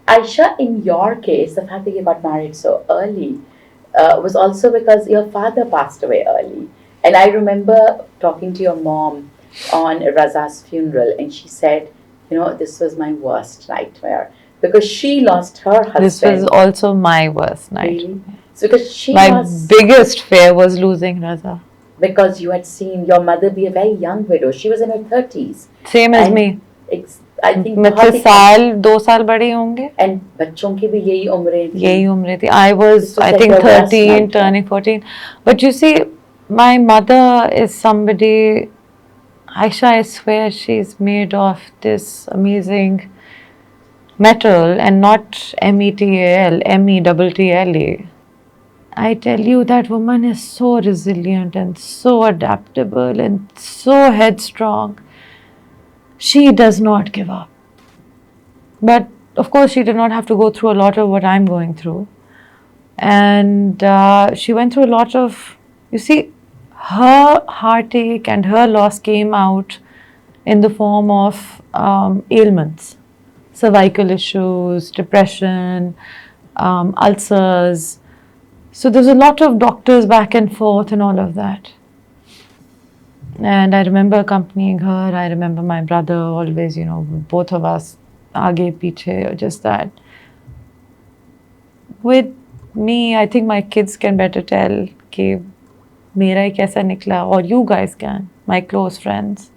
Aisha, in your case, the fact that you got married so early was also because your father passed away early. And I remember talking to your mom on Raza's funeral, and she said, this was my worst nightmare because she lost her husband. This was also my worst night. Really? So because she My was biggest fear was losing Raza. because you had seen your mother be a very young widow. She was in her 30s. Same as me. I think मुझसे साल 2 साल बड़ी होंगे. And बच्चों की भी यही उम्रें थी. यही उम्रें थी. I was, I like think, your worst 13, nightmare. turning 14. But you see, my mother is somebody, Aisha, I swear she's made of this amazing metal and not METAL, METTLE. I tell you, that woman is so resilient and so adaptable and so headstrong. She does not give up. But of course, she did not have to go through a lot of what I'm going through. And she went through a lot of, you see, her heartache and her loss came out in the form of ailments, cervical issues, depression, ulcers. So there's a lot of doctors back and forth and all of that. And I remember accompanying her. I remember my brother always, both of us, aage, piche, just that. With me, I think my kids can better tell कि मेरा ही कैसा निकला, or you guys can, my close friends.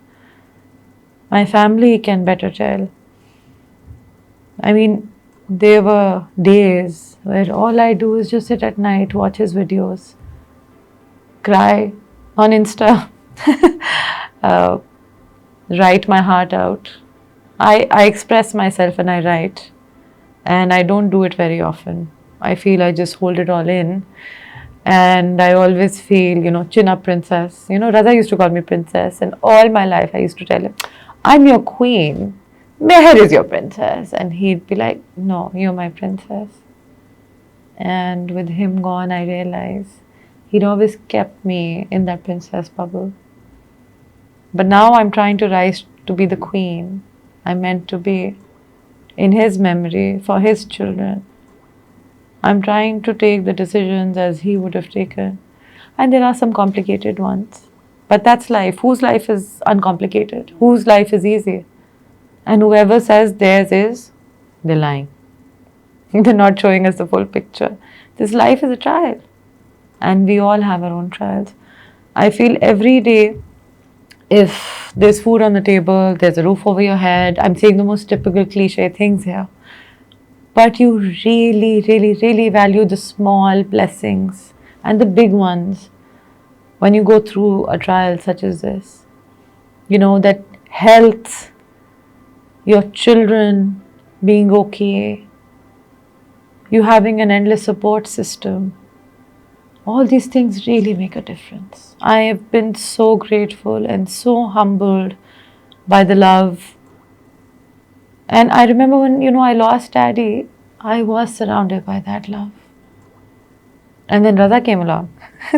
My family can better tell. I mean, there were days where all I do is just sit at night, watch his videos, cry on Insta, write my heart out. I express myself when I write, and I don't do it very often. I feel I just hold it all in, and I always feel, chin up princess. Raza used to call me princess, and all my life I used to tell him, I'm your queen. Meher is your princess. And he'd be like, no, you're my princess. And with him gone, I realized he'd always kept me in that princess bubble. But now I'm trying to rise to be the queen I'm meant to be in his memory, for his children. I'm trying to take the decisions as he would have taken. And there are some complicated ones. But that's life. Whose life is uncomplicated? Whose life is easy? And whoever says theirs is, they're lying. They're not showing us the full picture. This life is a trial. And we all have our own trials. I feel every day, if there's food on the table, there's a roof over your head, I'm saying the most typical cliche things here. But you really, really, really value the small blessings and the big ones when you go through a trial such as this. That health, your children being okay, you having an endless support system, all these things really make a difference. I have been so grateful and so humbled by the love. And I remember when, I lost Daddy, I was surrounded by that love. And then Raza came along.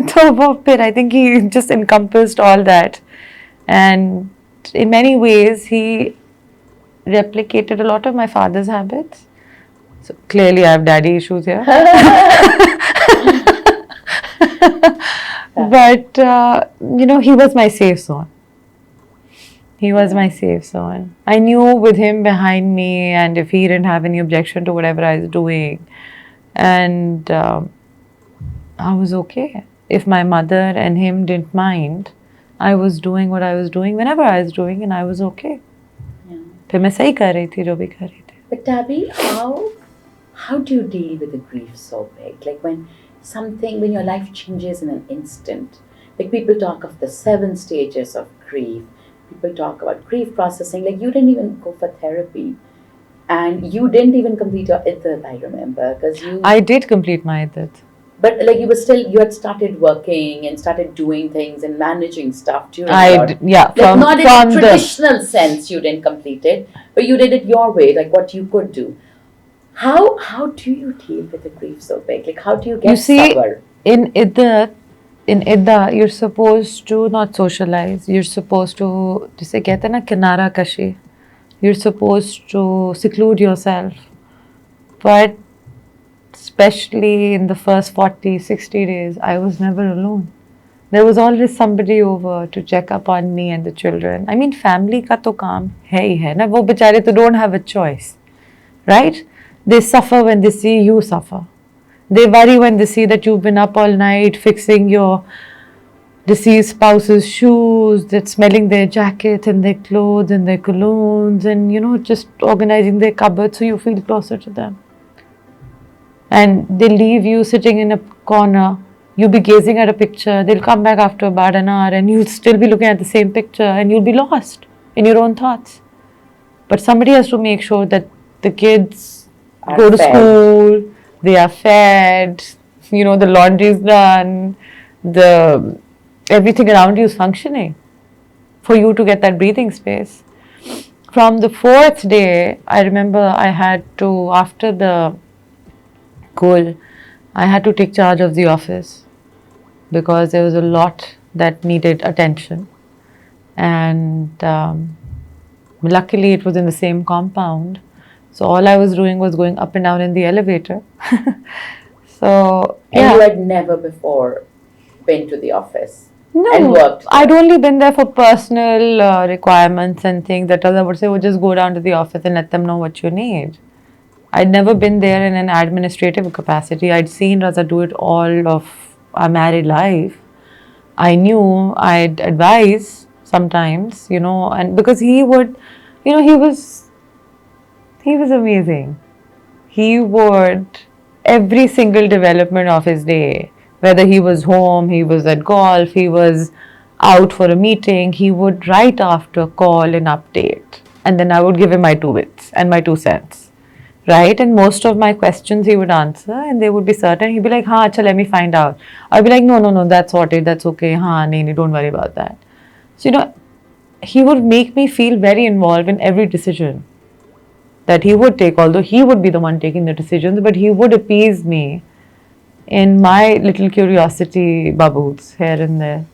So I think he just encompassed all that. And in many ways, he replicated a lot of my father's habits. So clearly I have daddy issues here. But, he was my safe zone. He was my safe zone. I knew with him behind me, and if he didn't have any objection to whatever I was doing, and I was okay. If my mother and him didn't mind, I was doing what I was doing whenever I was doing, and I was okay. फिर मैं सही कर रही थी जो भी कर रही थी. But Tabby, how do you deal with the grief so big? Like when your life changes in an instant. Like people talk of the 7 stages of grief. People talk about grief processing. Like you didn't even go for therapy. And you didn't even complete your iddat, I remember. I did complete my iddat. But like you had started working and started doing things and managing stuff during not in a traditional sense you didn't complete it, but you did it your way, like what you could do. How do you deal with the grief so big? Like how do you get sabr? In idda, you're supposed to not socialize. You're supposed to, जिसे कहते हैं ना किनारा कशी. You're supposed to seclude yourself. But especially in the first 40, 60 days, I was never alone. There was always somebody over to check up on me and the children. I mean, family ka to kaam hai hi hai na. वो बेचारे तो don't have a choice, right? They suffer when they see you suffer. They worry when they see that you've been up all night fixing your deceased spouse's shoes, that smelling their jackets and their clothes and their colognes, and just organizing their cupboard so you feel closer to them. And they leave you sitting in a corner. You'll be gazing at a picture. They'll come back after about an hour and you'll still be looking at the same picture and you'll be lost in your own thoughts. But somebody has to make sure that the kids go to school, they are fed, the laundry is done, everything around you is functioning for you to get that breathing space. From the fourth day, I remember I had to, after the goal, I had to take charge of the office because there was a lot that needed attention. And luckily, it was in the same compound. So all I was doing was going up and down in the elevator. So, and you had never before been to the office? No, and worked I'd only been there for personal requirements and things that I would say, well, just go down to the office and let them know what you need. I'd never been there in an administrative capacity. I'd seen Raza do it all of our married life. I knew I'd advise sometimes, and because he would, he was amazing. He would, every single development of his day, whether he was home, he was at golf, he was out for a meeting, he would right after call an update. And then I would give him my 2 bits and my 2 cents. Right? And most of my questions he would answer and they would be certain. He'd be like, हाँ, अच्छा, let me find out. I'd be like, no, that's sorted, that's okay. हाँ, नहीं, don't worry about that. So, he would make me feel very involved in every decision that he would take, although he would be the one taking the decisions, but he would appease me in my little curiosity bubbles here and there.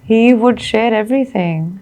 He would share everything.